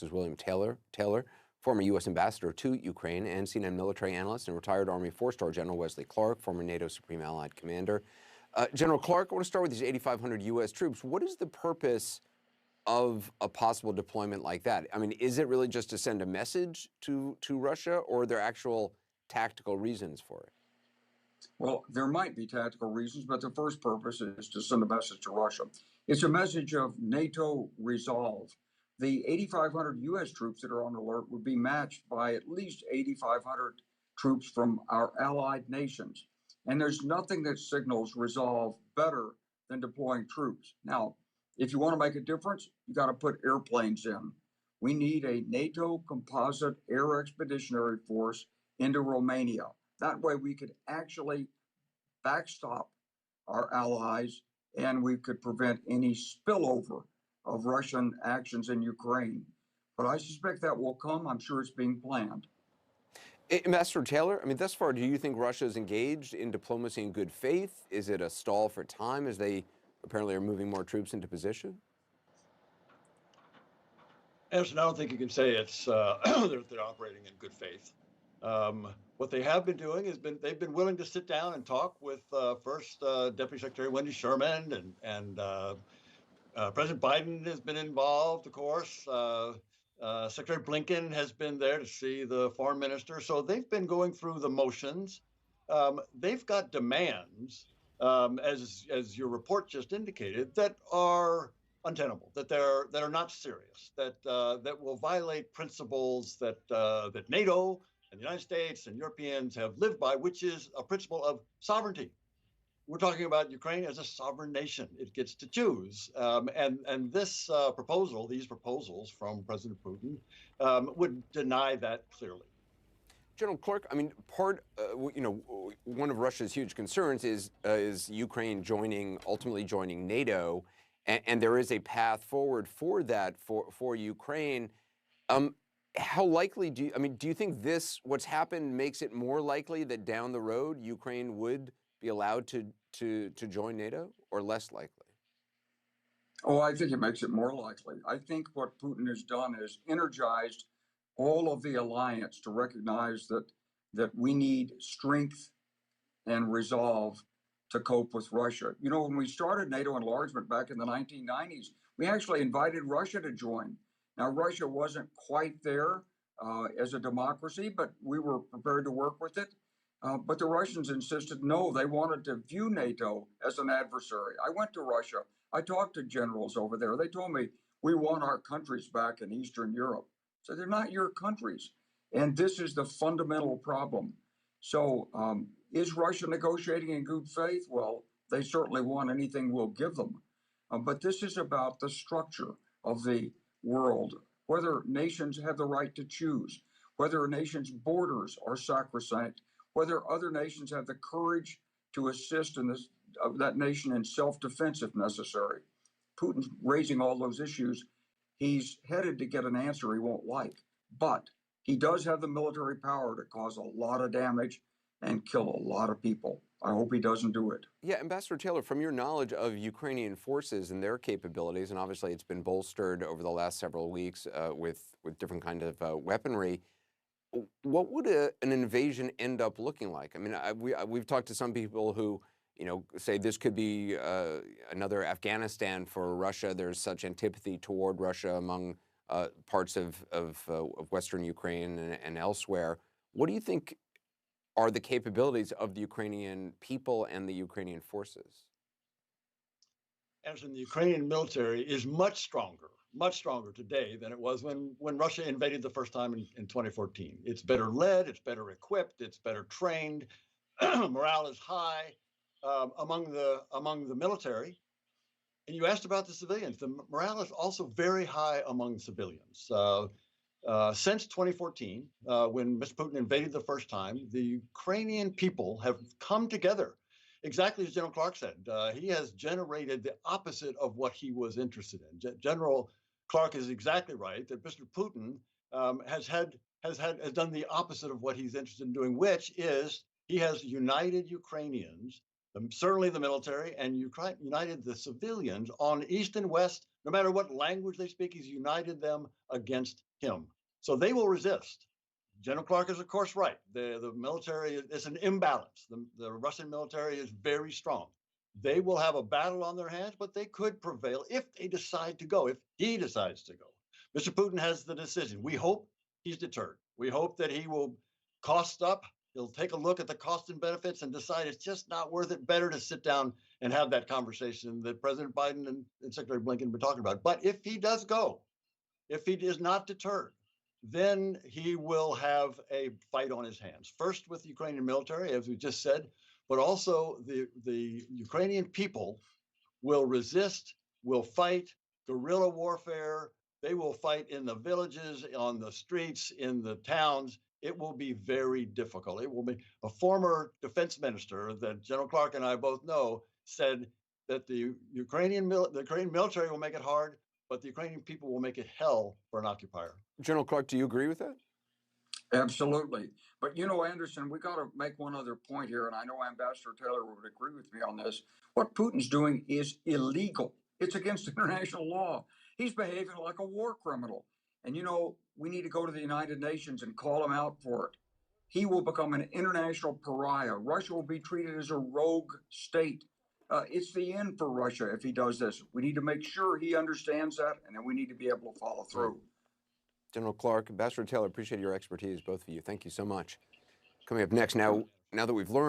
is William Taylor, former U.S. ambassador to Ukraine, and CNN military analyst and retired Army four-star General Wesley Clark, former NATO Supreme Allied Commander. General Clark, I want to start with these 8,500 U.S. troops. What is the purpose of a possible deployment like that? I mean, is it really just to send a message to Russia, or are there actual tactical reasons for it? Well, there might be tactical reasons, but the first purpose is to send a message to Russia. It's a message of NATO resolve. The 8,500 U.S. troops that are on alert would be matched by at least 8,500 troops from our allied nations. And there's nothing that signals resolve better than deploying troops. Now, if you want to make a difference, you got to put airplanes in. We need a NATO composite air expeditionary force into Romania. That way we could actually backstop our allies and we could prevent any spillover of Russian actions in Ukraine. But I suspect that will come. I'm sure it's being planned. Ambassador Taylor, I mean, thus far, do you think Russia is engaged in diplomacy in good faith? Is it a stall for time as they apparently are moving more troops into position? Anderson, I don't think you can say it's they're operating in good faith. What they have been doing is they've been willing to sit down and talk with first Deputy Secretary Wendy Sherman and President Biden has been involved, of course. Secretary Blinken has been there to see the foreign minister. So they've been going through the motions. They've got demands, as your report just indicated, that are untenable, that are not serious, that will violate principles that NATO and the United States and Europeans have lived by, which is a principle of sovereignty. We're talking about Ukraine as a sovereign nation. It gets to choose. And these proposals from President Putin would deny that clearly. General Clark, I mean, one of Russia's huge concerns is Ukraine ultimately joining NATO, and there is a path forward for that for Ukraine. How likely do you think what's happened makes it more likely that down the road Ukraine would be allowed to join NATO, or less likely? Oh, I think it makes it more likely. I think what Putin has done is energized all of the alliance to recognize that we need strength and resolve to cope with Russia. You know, when we started NATO enlargement back in the 1990s, we actually invited Russia to join. Now, Russia wasn't quite there as a democracy, but we were prepared to work with it. But the Russians insisted, no, they wanted to view NATO as an adversary. I went to Russia. I talked to generals over there. They told me, we want our countries back in Eastern Europe. So they're not your countries. And this is the fundamental problem. So is Russia negotiating in good faith? Well, they certainly want anything we'll give them. But this is about the structure of the world, whether nations have the right to choose, whether a nation's borders are sacrosanct, whether other nations have the courage to assist in that nation in self-defense if necessary. Putin's raising all those issues. He's headed to get an answer he won't like, but he does have the military power to cause a lot of damage and kill a lot of people. I hope he doesn't do it. Yeah, Ambassador Taylor, from your knowledge of Ukrainian forces and their capabilities, and obviously it's been bolstered over the last several weeks with different kinds of weaponry, what would an invasion end up looking like? I mean, we've talked to some people who, say this could be another Afghanistan for Russia. There's such antipathy toward Russia among parts of Western Ukraine and elsewhere. What do you think are the capabilities of the Ukrainian people and the Ukrainian forces? Anderson, the Ukrainian military is much stronger today than it was when Russia invaded the first time in 2014. It's better led, it's better equipped, it's better trained. Morale is high among the military. And you asked about the civilians. The morale is also very high among civilians. Since 2014, when Mr. Putin invaded the first time, the Ukrainian people have come together. Exactly as General Clark said, he has generated the opposite of what he was interested in. General Clark is exactly right that Mr. Putin has done the opposite of what he's interested in doing, which is he has united Ukrainians certainly the military, and united the civilians on East and West. No matter what language they speak, he's united them against him. So they will resist. General Clark is, of course, right. The military is an imbalance. The Russian military is very strong. They will have a battle on their hands, but they could prevail if they decide to go, if he decides to go. Mr. Putin has the decision. We hope he's deterred. We hope that he will cost up. He'll take a look at the cost and benefits and decide it's just not worth it. Better to sit down and have that conversation that President Biden and Secretary Blinken have been talking about. But if he does go, if he is not deterred, then he will have a fight on his hands. First with the Ukrainian military, as we just said, but also the Ukrainian people will resist, will fight guerrilla warfare. They will fight in the villages, on the streets, in the towns. It will be very difficult. It will be a former defense minister that General Clark and I both know said that the Ukrainian military will make it hard, but the Ukrainian people will make it hell for an occupier. General Clark, do you agree with that? Absolutely. But you know, Anderson, we got to make one other point here, and I know Ambassador Taylor would agree with me on this. What Putin's doing is illegal. It's against international law. He's behaving like a war criminal. And you know, we need to go to the United Nations and call him out for it. He will become an international pariah. Russia will be treated as a rogue state. It's the end for Russia if he does this. We need to make sure he understands that, and then we need to be able to follow through. General Clark, Ambassador Taylor, appreciate your expertise, both of you. Thank you so much. Coming up next, now that we've learned